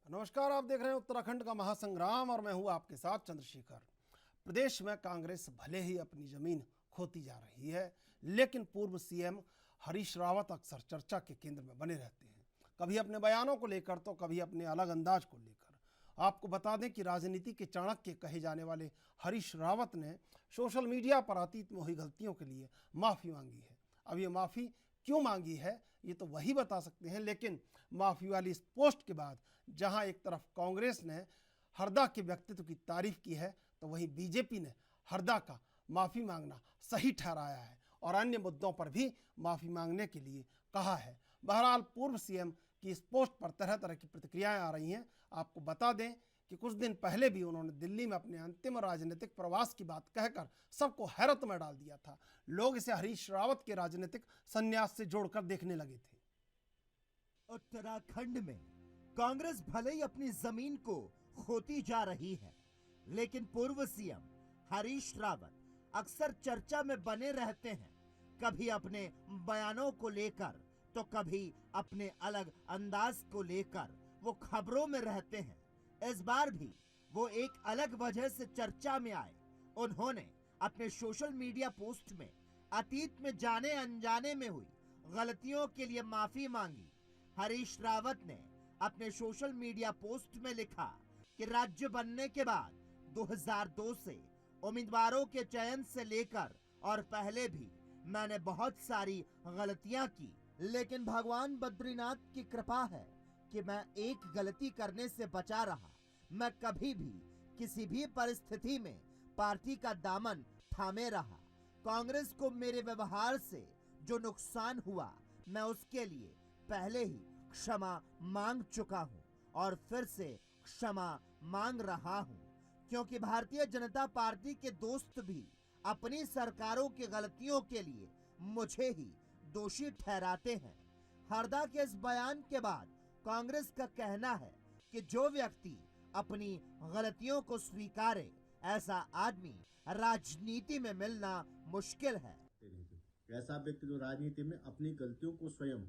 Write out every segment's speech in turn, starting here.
नमस्कार, आप देख रहे हैं उत्तराखंड का महासंग्राम और मैं हूं आपके साथ चंद्रशेखर। प्रदेश में कांग्रेस भले ही अपनी जमीन खोती जा रही है, लेकिन पूर्व सीएम हरीश रावत अक्सर चर्चा के केंद्र में बने रहते हैं, कभी अपने बयानों को लेकर तो कभी अपने अलग अंदाज को लेकर। आपको बता दें कि राजनीति के चाणक्य कहे जाने वाले हरीश रावत ने सोशल मीडिया पर अतीत में हुई गलतियों के लिए माफ़ी मांगी है। अब ये माफ़ी क्यों मांगी है ये तो वही बता सकते हैं, लेकिन माफ़ी वाली इस पोस्ट के बाद जहां एक तरफ कांग्रेस ने हरदा के व्यक्तित्व की तारीफ की है, तो वहीं बीजेपी ने हरदा का माफ़ी मांगना सही ठहराया है और अन्य मुद्दों पर भी माफ़ी मांगने के लिए कहा है। बहरहाल पूर्व सीएम की इस पोस्ट पर तरह तरह की प्रतिक्रियाएं आ रही हैं। आपको बता दें कि कुछ दिन पहले भी उन्होंने दिल्ली में अपने अंतिम राजनीतिक प्रवास की बात कहकर सबको हैरत में डाल दिया था। लोग इसे हरीश रावत के राजनीतिक संन्यास से जोड़कर देखने लगे थे। उत्तराखंड में कांग्रेस भले ही अपनी जमीन को खोती जा रही है, लेकिन पूर्व सीएम हरीश रावत अक्सर चर्चा में बने रहते हैं, कभी अपने बयानों को लेकर तो कभी अपने अलग अंदाज को लेकर वो खबरों में रहते हैं। इस बार भी वो एक अलग वजह से चर्चा में आए। उन्होंने अपने सोशल मीडिया पोस्ट में अतीत में जाने अनजाने में हुई गलतियों के लिए माफी मांगी। हरीश रावत ने अपने सोशल मीडिया पोस्ट में लिखा कि राज्य बनने के बाद 2002 से उम्मीदवारों के चयन से लेकर और पहले भी मैंने बहुत सारी गलतियां की, लेकिन भगवान बद्रीनाथ की कृपा है कि मैं एक गलती करने से बचा रहा। मैं कभी भी किसी भी परिस्थिति में पार्टी का दामन थामे रहा। कांग्रेस को मेरे व्यवहार से जो नुकसान हुआ, मैं उसके लिए पहले ही क्षमा मांग चुका हूं और फिर से क्षमा मांग रहा हूं, क्योंकि भारतीय जनता पार्टी के दोस्त भी अपनी सरकारों की गलतियों के लिए मुझे ही दोषी ठहराते हैं। हरदा के इस बयान के बाद कांग्रेस का कहना है कि जो व्यक्ति अपनी गलतियों को स्वीकारे, ऐसा आदमी राजनीति में मिलना मुश्किल है। ऐसा व्यक्ति जो राजनीति में अपनी गलतियों को स्वयं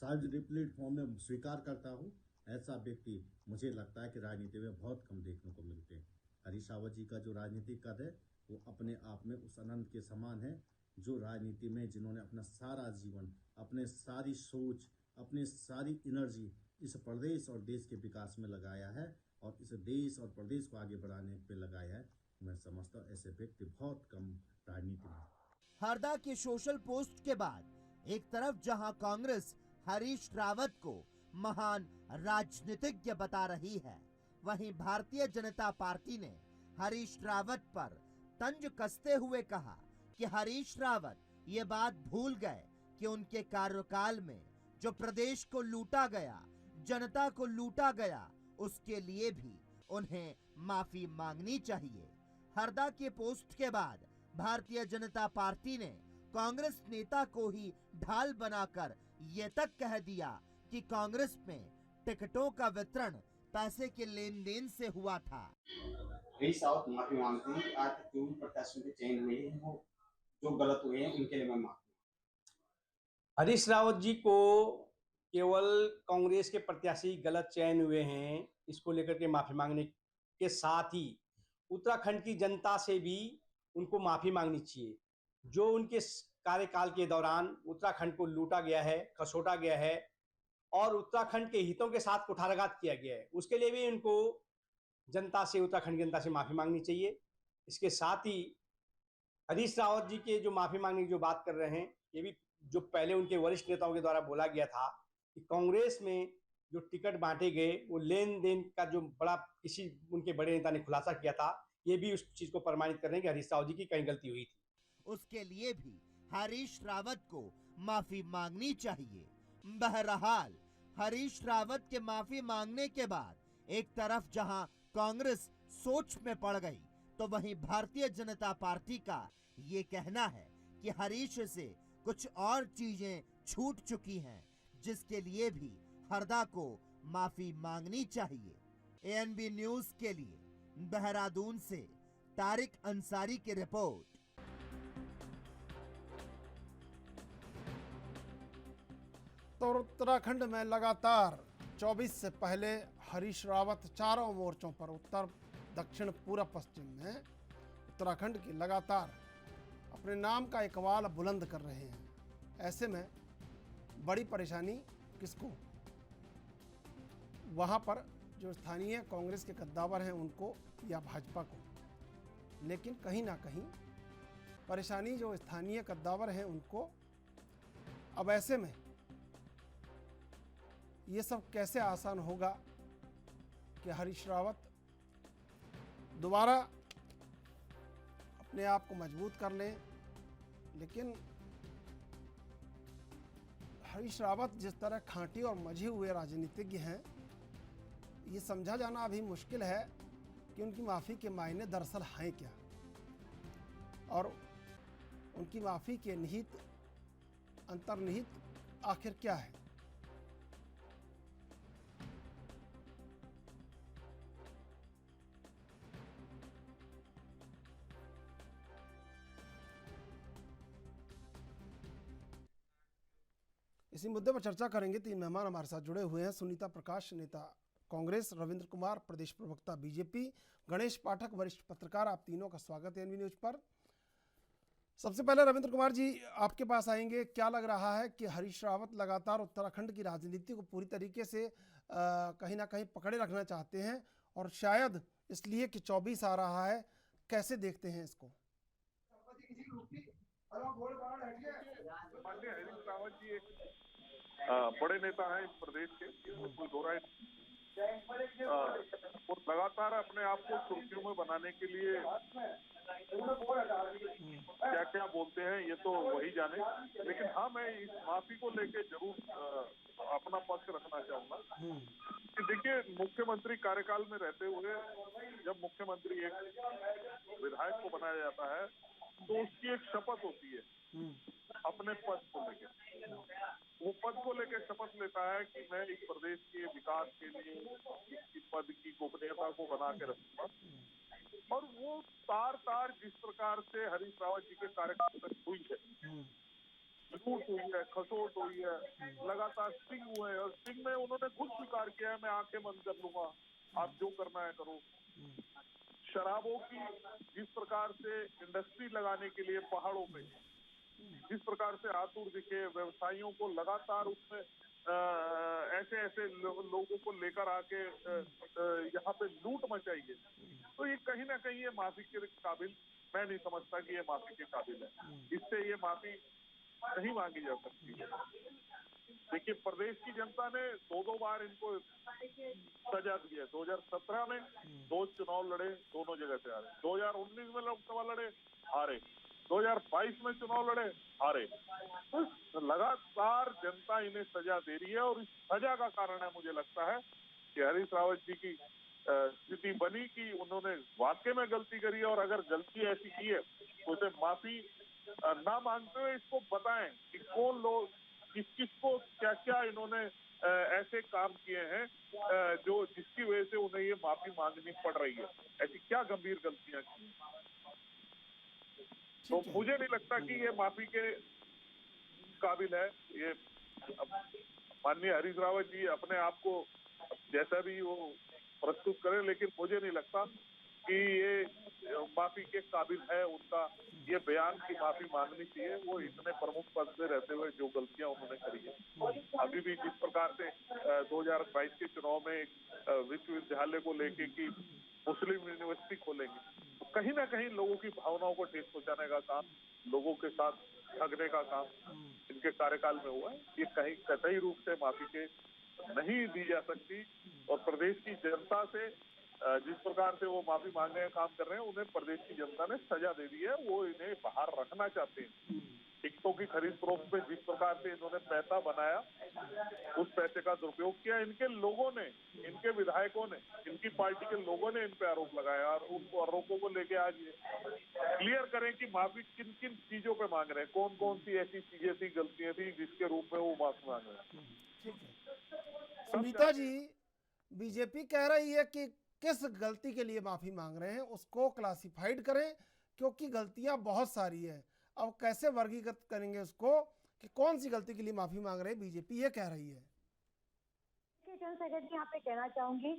सार्वजनिक प्लेटफॉर्म में स्वीकार करता हो, ऐसा व्यक्ति मुझे लगता है कि राजनीति में बहुत कम देखने को मिलते हैं। हरीश रावत जी का जो राजनीतिक कद है वो अपने आप में उस अनंत के समान है, जो राजनीति में जिन्होंने अपना सारा जीवन, अपने सारी सोच, अपनी सारी एनर्जी इस प्रदेश और देश के विकास में लगाया है और इस देश और प्रदेश को आगे बढ़ाने पे लगाया है। मैं समझता हूँ ऐसे व्यक्ति बहुत कम राजनीति में। हरदा के सोशल पोस्ट के बाद एक तरफ जहां कांग्रेस हरीश रावत को महान राजनीतिज्ञ बता रही है, वहीं भारतीय जनता पार्टी ने हरीश रावत पर तंज कसते हुए कहा कि हरीश रावत ये बात भूल गए कि उनके कार्यकाल में जो प्रदेश को लूटा गया, जनता को लूटा गया, उसके लिए भी उन्हें माफी मांगनी चाहिए। हरदा के पोस्ट के बाद भारतीय जनता पार्टी ने कांग्रेस नेता को ही ढाल बनाकर ये तक कह दिया कि कांग्रेस में टिकटों का वितरण पैसे के लेन देन से हुआ था। हरीश रावत माफी मांगते हैं कि आज तक जो भी प्रत्याशियों के चयन हुए हैं वो जो गलत हुए हैं उनके लिए मैं माफी। हरीश रावत जी को केवल कांग्रेस के प्रत्याशी गलत चयन हुए हैं, इसको लेकर के माफी मांगने के साथ ही उत्तराखंड की जनता से भी उनको माफी मांगनी चाहिए। जो उनके कार्यकाल के दौरान उत्तराखंड को लूटा गया है, खसोटा गया है और उत्तराखंड के हितों के साथ कुठाराघात किया गया है, उसके लिए भी उनको जनता से, उत्तराखंड की जनता से माफी मांगनी चाहिए। इसके साथ ही हरीश रावत जी के जो माफी मांगने की जो बात कर रहे हैं, ये भी जो पहले उनके वरिष्ठ नेताओं के द्वारा बोला गया था कि कांग्रेस में जो टिकट बांटे गए वो लेन देन का जो बड़ा किसी उनके बड़े नेता ने खुलासा किया था, ये भी उस चीज को प्रमाणित कर रहे हैं कि हरीश रावत जी की कहीं गलती हुई थी। उसके लिए भी हरीश रावत को माफी मांगनी चाहिए। बहरहाल हरीश रावत के माफी मांगने के बाद एक तरफ जहां कांग्रेस सोच में पड़ गई, तो वहीं भारतीय जनता पार्टी का ये कहना है कि हरीश से कुछ और चीजें छूट चुकी हैं, जिसके लिए भी हरदा को माफी मांगनी चाहिए। एएनबी न्यूज के लिए देहरादून से तारिक अंसारी की रिपोर्ट। तो उत्तराखंड में लगातार 24 से पहले हरीश रावत चारों मोर्चों पर उत्तर, दक्षिण, पूर्व, पश्चिम में उत्तराखंड की लगातार अपने नाम का इकबाल बुलंद कर रहे हैं। ऐसे में बड़ी परेशानी किसको? वहाँ पर जो स्थानीय कांग्रेस के कद्दावर हैं उनको या भाजपा को। लेकिन कहीं ना कहीं परेशानी जो स्थानीय कद्दावर हैं उनको। अब ऐसे में ये सब कैसे आसान होगा कि हरीश रावत दोबारा अपने आप को मजबूत कर लें। लेकिन हरीश रावत जिस तरह खांटी और मजे हुए राजनीतिज्ञ हैं, ये समझा जाना अभी मुश्किल है कि उनकी माफ़ी के मायने दरअसल हैं क्या, और उनकी माफ़ी के निहित अंतर्निहित आखिर क्या है। इसी मुद्दे पर चर्चा करेंगे। 3 मेहमान हमारे साथ जुड़े हुए हैं। सुनीता प्रकाश, नेता कांग्रेस, रविंद्र कुमार, प्रदेश प्रवक्ता बीजेपी, गणेश पाठक, वरिष्ठ पत्रकार। आप तीनों का स्वागत है एनवी न्यूज पर। सबसे पहले रविंद्र कुमार जी आपके पास आएंगे। क्या लग रहा है कि हरीश रावत लगातार उत्तराखंड की राजनीति को पूरी तरीके से कहीं ना कहीं पकड़े रखना चाहते हैं, और शायद इसलिए कि 24 आ रहा है। कैसे देखते हैं इसको? माननीय हरीश रावत जी एक बड़े नेता हैं इस प्रदेश के, इसमें कोई दो राय नहीं। वो लगातार अपने आप को सुर्खियों में बनाने के लिए क्या क्या बोलते हैं ये तो वही जाने। लेकिन हाँ, मैं इस माफी को लेके जरूर अपना पक्ष रखना चाहूंगा कि देखिए, मुख्यमंत्री कार्यकाल में रहते हुए जब मुख्यमंत्री एक विधायक को बनाया जाता है तो उसकी एक शपथ होती है अपने पद को लेकर। वो पद को लेकर शपथ लेता है कि मैं इस प्रदेश के विकास के लिए इस पद की गोपनीयता को बना के रखूंगा। और वो तार तार जिस प्रकार से हरीश रावत जी के कार्यकाल में हुई है, लूट हुई है, खसोट हुई है, लगातार स्टिंग हुए हैं, और स्टिंग में उन्होंने खुद स्वीकार किया है मैं आंखें बंद कर लूंगा, आप जो करना है करो। शराबों की जिस प्रकार से इंडस्ट्री लगाने के लिए पहाड़ों पे जिस प्रकार से आतुर दिखे, व्यवसायियों को लगातार उसमें ऐसे ऐसे लोगों को लेकर आके यहाँ पे लूट मचाई है, तो ये कहीं ना कहीं ये माफी के काबिल, मैं नहीं समझता कि ये माफी के काबिल है। इससे ये माफी नहीं मांगी जा सकती है। देखिए, प्रदेश की जनता ने 2 बार इनको सजा दी है। 2017 में 2 चुनाव लड़े, दोनों जगह से हारे। 2019 में लोकसभा लड़े, हारे। 2022 में चुनाव लड़े, हारे। तो लगातार जनता इन्हें सजा दे रही है, और इस सजा का कारण है, मुझे लगता है कि हरीश रावत जी की स्थिति बनी कि उन्होंने वाकई में गलती करी है, और अगर गलती ऐसी की है तो उसे माफी ना मांगते हुए इसको बताएं कि कौन लोग किस किस को क्या क्या इन्होंने ऐसे काम किए हैं जो जिसकी वजह से उन्हें ये माफी मांगनी पड़ रही है। ऐसी क्या गंभीर गलतियां की। तो मुझे नहीं लगता कि ये माफी के काबिल है। ये माननीय हरीश रावत जी अपने आप को जैसा भी वो प्रस्तुत करें, लेकिन मुझे नहीं लगता कि ये माफी के काबिल है। उनका ये बयान की माफी मांगनी चाहिए। वो इतने प्रमुख पद पे रहते हुए जो गलतियां उन्होंने करी है, अभी भी जिस प्रकार से 2022 के चुनाव में विश्वविद्यालय को लेके कि मुस्लिम यूनिवर्सिटी खोलेंगे, तो कहीं ना कहीं लोगों की भावनाओं को ठेस पहुंचाने का काम, लोगों के साथ ठगने का काम इनके कार्यकाल में हुआ है। ये कहीं कतई रूप से माफी के नहीं दी जा सकती। और प्रदेश की जनता से जिस प्रकार से वो माफी मांगने का काम कर रहे हैं, उन्हें प्रदेश की जनता ने सजा दे दी है। वो इन्हें बाहर रखना चाहते हैं। टिकटों की खरीद फरोख्त में जिस प्रकार से इन्होंने पैसा बनाया, उस पैसे का दुरुपयोग किया। इनके लोगों ने, इनके विधायकों ने, इनकी पार्टी के लोगों ने इन पे आरोप लगाया, और उन आरोपों को लेके आज क्लियर करें कि माफी किन किन चीजों पे मांग रहे हैं, कौन कौन सी ऐसी चीजें थी, गलतियां थी जिसके रूप में वो माफी मांग रहे हैं। ठीक है सुनीता जी, बीजेपी कह रही है कि किस गलती के लिए माफी मांग रहे हैं उसको क्लासिफाइड करें, क्योंकि गलतियां बहुत सारी है। अब कैसे वर्गीकृत करेंगे उसको कि कौन सी गलती के लिए माफी मांग रहे हैं? बीजेपी ये कह रही है। चंद्रशेखर जी यहाँ पे कहना चाहूंगी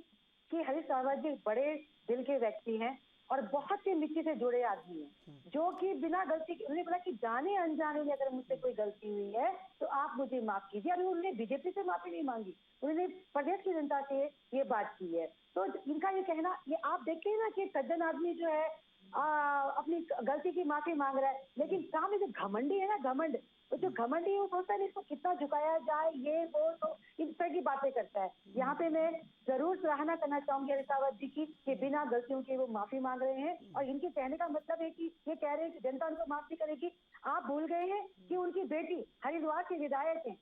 कि हरीश रावत जी बड़े दिल के व्यक्ति हैं और बहुत ही मिट्टी से जुड़े आदमी हैं, जो कि बिना गलती के, उन्होंने बोला कि जाने अनजाने में अगर मुझसे कोई गलती हुई है तो आप मुझे माफ कीजिए। अभी उन्होंने बीजेपी से माफी नहीं मांगी, उन्होंने प्रदेश की जनता से ये बात की है। तो इनका ये कहना, ये आप देखिए ना कि सज्जन आदमी जो है अपनी गलती की माफी मांग रहा है, लेकिन सामने जो घमंडी है ना, घमंड, तो जो घमंडी है वो सोचता है इसको कितना झुकाया जाए, ये वो, तो इस तरह की बातें करता है। यहाँ पे मैं जरूर सराहना करना चाहूंगी हरीश रावत जी की कि बिना गलतियों के वो माफी मांग रहे हैं, और इनके कहने का मतलब है कि ये कह रहे हैं कि जनता उनको माफ नहीं करेगी। आप भूल गए हैं कि उनकी बेटी हरिद्वार की विधायक है,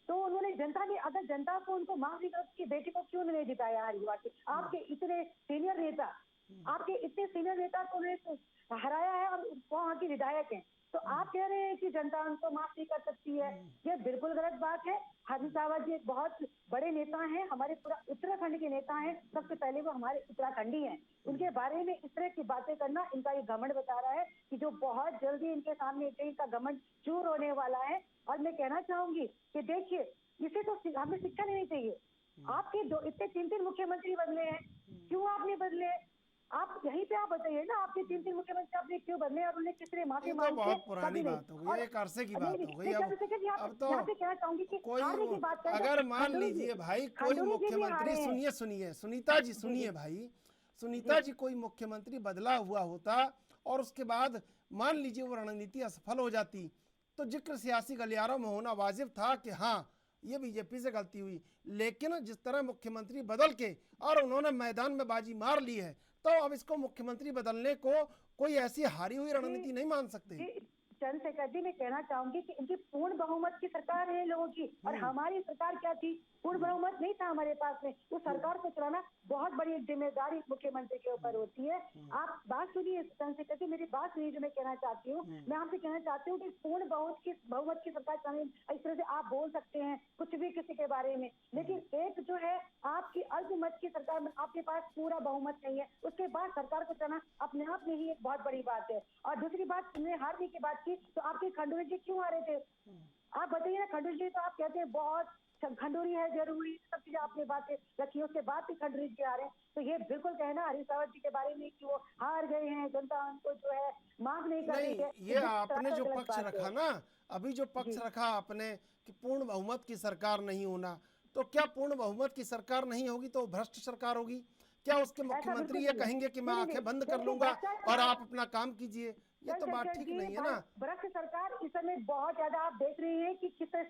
तो उन्होंने जनता ने, अगर जनता को उनको माफ नहीं कर, उसकी बेटी को क्यों नहीं जिताया हरिद्वार से? आपके इतने सीनियर नेता, आपके इतने सीनियर नेता को उन्हें हराया है और वहाँ की विधायक है, तो आप कह रहे हैं कि जनता उनको माफ नहीं कर सकती है, ये बिल्कुल गलत बात है। हरीश रावत जी एक बहुत बड़े नेता हैं, हमारे पूरा उत्तराखंड के नेता हैं, सबसे पहले वो हमारे उत्तराखंडी हैं। उनके बारे में इस तरह की बातें करना इनका ये घमंड बता रहा है कि जो बहुत जल्दी इनके सामने इनका घमंड चूर होने वाला है। और मैं कहना चाहूंगी कि देखिए, इसे तो हमें शिक्षा लेनी चाहिए। आपके दो इतने 3 मुख्यमंत्री बदले हैं, क्यों आपने बदले? आप यहीं पे आप बताइए ना, आपके 3 मुख्यमंत्री आपने क्यों बदले और उन्हें किसने माफी ये तो मांगी? बहुत पुरानी बात हो गई, एक अरसे की बात हो गई। अब तो यहाँ पे कहना चाहूंगी कि कोई, हारने की बात करें, अगर मान लीजिए भाई कोई खंडूरी जी भी मुख्यमंत्री, हारे हैं। सुनिए सुनिए सुनीता जी, सुनिए भाई, सुनीता जी, कोई मुख्यमंत्री बदला हुआ होता और उसके बाद मान लीजिए वो रणनीति असफल हो जाती, तो जिक्र सियासी गलियारों में होना वाजिब था कि हाँ ये बीजेपी से गलती हुई। लेकिन जिस तरह मुख्यमंत्री बदल के और उन्होंने मैदान में बाजी मार ली है, तो अब इसको मुख्यमंत्री बदलने को कोई ऐसी हारी हुई रणनीति नहीं मान सकते। चंद्रशेखर जी, मैं कहना चाहूंगी कि इनकी पूर्ण बहुमत की सरकार है लोगों की, और हमारी सरकार क्या थी? पूर्ण बहुमत नहीं था हमारे पास में। उस सरकार को चलाना बहुत बड़ी एक जिम्मेदारी मुख्यमंत्री के ऊपर होती है। आप बात सुनिए चंद्रशेखर जी, मेरी बात सुनिए जो मैं कहना चाहती हूँ। मैं आपसे कहना चाहती हूँ कि पूर्ण बहुमत की सरकार चलाने, इस तरह से आप बोल सकते हैं कुछ भी किसी के बारे में, लेकिन एक जो है आपकी अल्पमत की सरकार में आपके पास पूरा बहुमत नहीं है, उसके बाद सरकार को चलाना अपने आप में ही एक बहुत बड़ी बात है। और दूसरी बात, तुमने हारने की बात की, तो आपके खंडूरी जी क्यों हारे थे? आप बताइए ना। खंडूरी जी तो आप कहते हैं बहुत खंडूरी है, जरूरी, सब चीजें आपने बातें रखी, उसके बाद भी खंडूरी जी आ रहे हैं, तो ये बिल्कुल कहना हरीश रावत जी के बारे में कि वो हार गए हैं, जनता उनको जो है माफ नहीं कर रही है, ये आपने जो पक्ष रखा ना, अभी जो पक्ष रखा आपने कि पूर्ण बहुमत की सरकार नहीं होना, तो क्या पूर्ण बहुमत की सरकार नहीं होगी तो भ्रष्ट सरकार होगी? क्या उसके मुख्यमंत्री ये कहेंगे कि मैं आंखें बंद कर लूंगा और आप अपना काम कीजिए? ये तो बात ठीक नहीं है ना। भ्रष्ट सरकार इस समय बहुत ज्यादा आप देख रही है कि किस तरह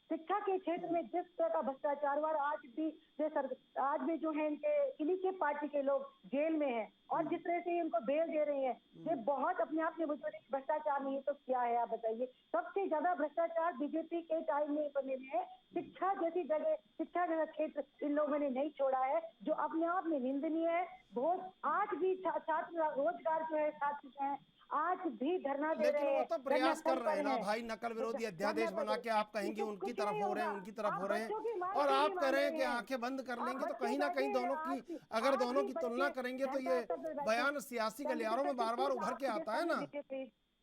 शिक्षा के क्षेत्र में जिस तरह का भ्रष्टाचार हुआ, आज भी जो है इन्हीं के पार्टी के लोग जेल में हैं, और जिस तरह से इनको बेल दे रहे हैं, ये बहुत अपने आप में भ्रष्टाचार नहीं है तो क्या है आप बताइए? सबसे ज्यादा भ्रष्टाचार बीजेपी के टाइम में बने में है। शिक्षा जैसी जगह, शिक्षा जैसा क्षेत्र इन लोगों ने नहीं छोड़ा है, जो अपने आप में निंदनीय है। बहुत आज भी छात्र रोजगार जो है, छात्र जो है आज भी धरना दे रहे हैं। लेकिन वो तो प्रयास कर रहे हैं ना भाई, नकल विरोधी अध्यादेश बना के आप कहेंगे उनकी तरफ हो रहे हैं, उनकी तरफ हो रहे हैं, और आप कह रहे हैं कि आंखें बंद कर लेंगे, तो कहीं ना कहीं दोनों की, अगर दोनों की तुलना करेंगे तो ये बयान सियासी गलियारों में बार बार उभर के आता है ना।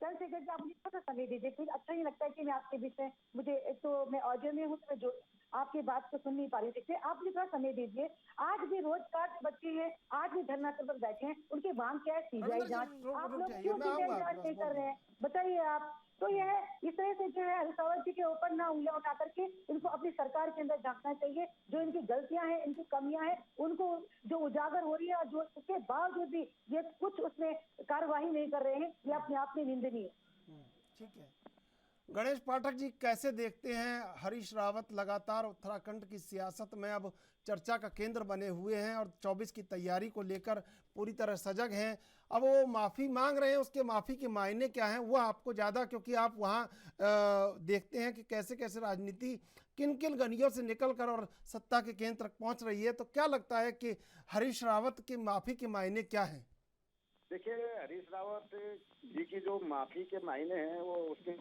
चंद्रशेखर जी, आप मुझे थोड़ा समय दीजिए प्लीज, अच्छा नहीं लगता है कि मैं आपके बीच में, मुझे एक तो मैं ऑडियो में हूँ तो मैं जो आपकी बात को सुन नहीं पा रही थी, आप मुझे थोड़ा समय दीजिए। आज भी रोजगार के बच्चे हैं, आज भी धरना पर बैठे हैं, उनकी मांग क्या है? सीबीआई जांच। आप लोग क्यों सीबीआई जांच नहीं कर रहे हैं, बताइए आप? तो यह इस तरह से जो है हरीश रावत जी के ऊपर ना उंगलियां उठा करके इनको अपनी सरकार के अंदर झांकना चाहिए। जो इनकी गलतियां हैं, इनकी कमियां हैं, उनको जो उजागर हो रही है, और जो उसके बावजूद भी ये कुछ उसमें कार्यवाही नहीं कर रहे हैं, ये अपने आप में निंदनीय है। ठीक है, गणेश पाठक जी कैसे देखते हैं? हरीश रावत लगातार उत्तराखंड की सियासत में अब चर्चा का केंद्र बने हुए हैं और 24 की तैयारी को लेकर पूरी तरह सजग हैं। अब वो माफ़ी मांग रहे हैं, उसके माफ़ी के मायने क्या हैं वो आपको ज़्यादा, क्योंकि आप वहाँ देखते हैं कि कैसे कैसे राजनीति किन किन गलियों से निकल कर और सत्ता के केंद्र तक पहुँच रही है, तो क्या लगता है कि हरीश रावत के माफ़ी के मायने क्या हैं? देखिए, हरीश रावत जी की जो माफी के मायने हैं वो उसके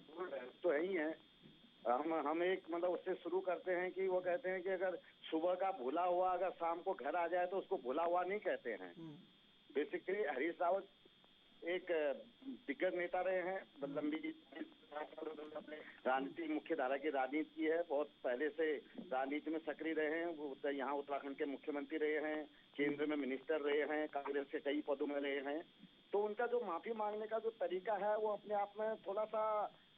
तो है ही हैं। हम एक मतलब उससे शुरू करते हैं कि वो कहते हैं कि अगर सुबह का भूला हुआ अगर शाम को घर आ जाए तो उसको भूला हुआ नहीं कहते हैं। बेसिकली हरीश रावत एक दिग्गज नेता रहे हैं, लंबी अपने राजनीति मुख्य धारा की राजनीति की है, बहुत पहले से राजनीति में सक्रिय रहे हैं। वो यहाँ उत्तराखंड के मुख्यमंत्री रहे हैं, केंद्र में मिनिस्टर रहे हैं, कांग्रेस के कई पदों में रहे हैं। तो उनका जो माफी मांगने का जो तरीका है वो अपने आप में थोड़ा सा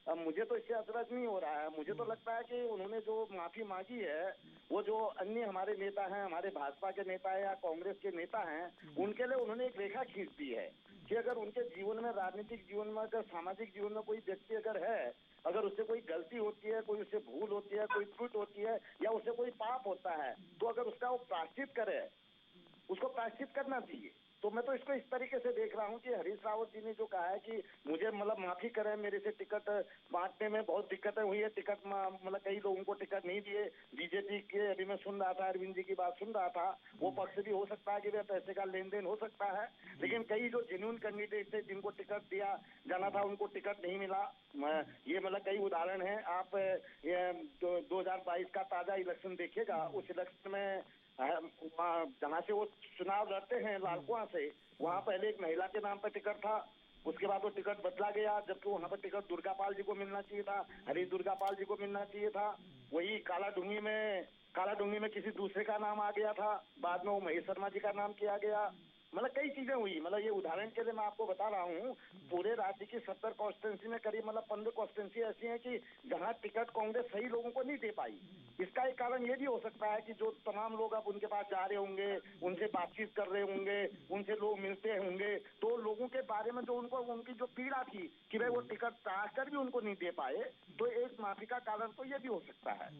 मुझे तो इससे अचरज नहीं हो रहा है। मुझे तो लगता है कि उन्होंने जो माफी मांगी है वो जो अन्य हमारे नेता हैं, हमारे भाजपा के नेता हैं या कांग्रेस के नेता हैं, उनके लिए उन्होंने एक रेखा खींच दी है कि अगर उनके जीवन में, राजनीतिक जीवन में, अगर सामाजिक जीवन में कोई व्यक्ति अगर है, अगर उससे कोई गलती होती है, कोई उससे भूल होती है, कोई त्रुटि होती है या उससे कोई पाप होता है, तो अगर उसका वो प्रायश्चित करे, उसको प्रायश्चित करना चाहिए। तो मैं तो इसको इस तरीके से देख रहा हूँ कि हरीश रावत जी ने जो कहा है कि मुझे मतलब माफी करें, मेरे से टिकट बांटने में बहुत दिक्कतें हुई है, टिकट मतलब कई लोगों को टिकट नहीं दिए। बीजेपी के अभी मैं सुन रहा था, अरविंद जी की बात सुन रहा था, वो पक्ष भी हो सकता है कि वह पैसे का लेन देन हो सकता है, लेकिन कई जो जेन्युइन कैंडिडेट थे जिनको टिकट दिया जाना था उनको टिकट नहीं मिला। ये मतलब कई उदाहरण है। आप 2022 का ताजा इलेक्शन देखिएगा, उस इलेक्शन में जहाँ से वो चुनाव लड़ते हैं लालकुआं से, वहाँ पहले एक महिला के नाम पर टिकट था, उसके बाद वो टिकट बदला गया, जबकि वहाँ पर टिकट दुर्गापाल जी को मिलना चाहिए था, हरीश दुर्गापाल जी को मिलना चाहिए था। वही कालाडूंगी में किसी दूसरे का नाम आ गया था, बाद में वो महेश शर्मा जी का नाम किया गया। मतलब कई चीजें हुई। मतलब ये उदाहरण के लिए मैं आपको बता रहा हूँ, पूरे राज्य की 70 कॉन्स्टिट्यूंसी में करीब 15 कॉन्स्टिट्यूंसी ऐसी हैं कि जहाँ टिकट कांग्रेस सही लोगों को नहीं दे पाई। इसका एक कारण ये भी हो सकता है कि जो तमाम लोग अब उनके पास जा रहे होंगे, उनसे बातचीत कर रहे होंगे, उनसे लोग मिलते होंगे, तो लोगों के बारे में जो उनको उनकी जो पीड़ा थी कि भाई वो टिकट चाहकर भी उनको नहीं दे पाए, तो एक माफी का कारण तो ये भी हो सकता है।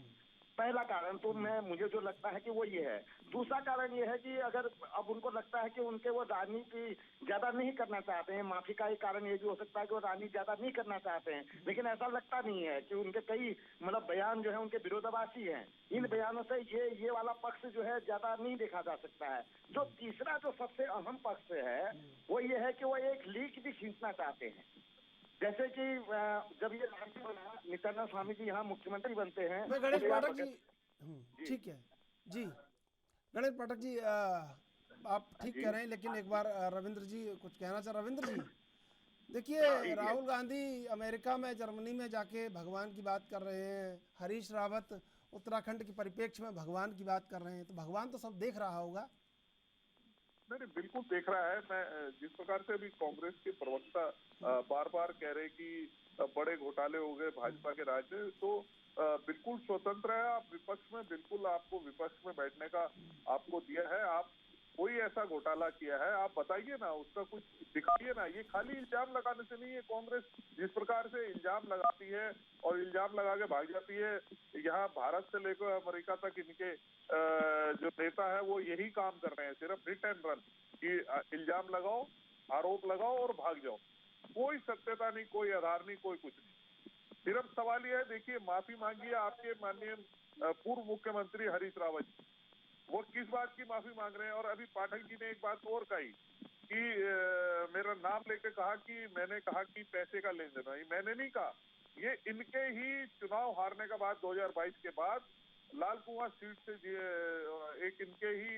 पहला कारण तो मुझे जो लगता है कि वो ये है। दूसरा कारण ये है कि अगर अब उनको लगता है कि उनके वो राजनीति ज्यादा नहीं करना चाहते हैं, माफी का एक कारण ये भी हो सकता है कि वो राजनीति ज्यादा नहीं करना चाहते हैं, लेकिन ऐसा लगता नहीं है कि उनके कई बयान जो है उनके विरोधाभासी हैं। इन बयानों से ये वाला पक्ष जो है ज्यादा नहीं देखा जा सकता है। जो तीसरा जो सबसे अहम पक्ष है वो ये है कि वो एक लीक भी खींचना चाहते हैं। जैसे कि जब ये राज्य बना, नित्यानंद स्वामी जी यहाँ मुख्यमंत्री बनते हैं। मैं गणेश पाठक जी, ठीक है जी, गणेश पाठक जी, आप ठीक कह रहे हैं, लेकिन एक बार रविंद्र जी कुछ कहना चाह। रविंद्र जी देखिए, राहुल गांधी अमेरिका में, जर्मनी में जाके भगवान की बात कर रहे हैं, हरीश रावत उत्तराखंड के परिप्रेक्ष्य में भगवान की बात कर रहे हैं, तो भगवान तो सब देख रहा होगा। नहीं, बिल्कुल देख रहा है। मैं जिस प्रकार से अभी कांग्रेस के प्रवक्ता बार बार कह रहे कि बड़े घोटाले हो गए भाजपा के राज में, तो बिल्कुल स्वतंत्र है आप विपक्ष में, बिल्कुल आपको विपक्ष में बैठने का आपको दिया है। आप कोई ऐसा घोटाला किया है आप बताइए ना, उसका कुछ दिखाइए ना। ये खाली इल्जाम लगाने से नहीं है। कांग्रेस जिस प्रकार से इल्जाम लगाती है और इल्जाम लगा के भाग जाती है, यहाँ भारत से लेकर अमेरिका तक इनके जो नेता है वो यही काम कर रहे हैं, सिर्फ हिट एंड रन कि इल्जाम लगाओ, आरोप लगाओ और भाग जाओ। कोई सत्यता नहीं, कोई आधार नहीं, कोई कुछ नहीं। सिर्फ सवाल यह है, देखिए माफी मांगी है आपके माननीय पूर्व मुख्यमंत्री हरीश रावत जी, वो किस बात की माफी मांग रहे हैं। और अभी पाठक जी ने एक बात और कही कि मेरा नाम लेके कहा कि मैंने कहा कि पैसे का लेन देन है। मैंने नहीं कहा, ये इनके ही चुनाव हारने के बाद 2022 के बाद लाल कुआं सीट से एक इनके ही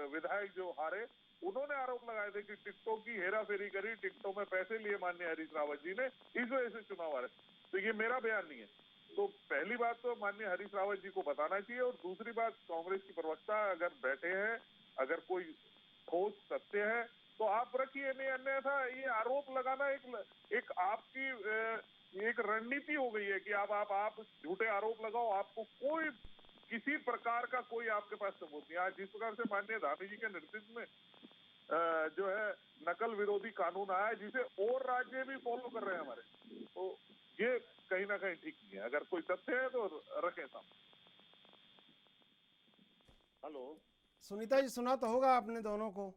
विधायक जो हारे, उन्होंने आरोप लगाए थे कि टिकटों की हेराफेरी करी, टिकटों में पैसे लिए माननीय हरीश रावत जी ने, इस वजह से चुनाव हारे। तो ये मेरा बयान नहीं है। तो पहली बात तो माननीय हरीश रावत जी को बताना चाहिए। और दूसरी बात, कांग्रेस की प्रवक्ता अगर बैठे हैं, अगर कोई ठोस सत्य है तो आप रखिए, नहीं अन्यथा ये आरोप लगाना एक आपकी एक रणनीति हो गई है कि आप झूठे आरोप लगाओ, आपको कोई किसी प्रकार का कोई आपके पास सबूत नहीं। आज जिस प्रकार से माननीय धामी जी के नेतृत्व में जो है नकल विरोधी कानून आया है, जिसे और राज्य भी फॉलो कर रहे हैं हमारे, तो ये कहीं ना कहीं ठीक नहीं है। अगर कोई तथ्य है तो रखें सामने। हेलो सुनीता जी, सुना तो होगा आपने दोनों को।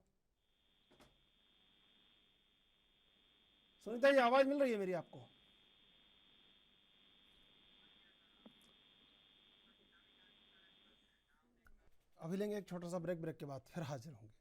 सुनीता जी, आवाज मिल रही है मेरी आपको? अभी लेंगे एक छोटा सा ब्रेक के बाद फिर हाजिर होंगे।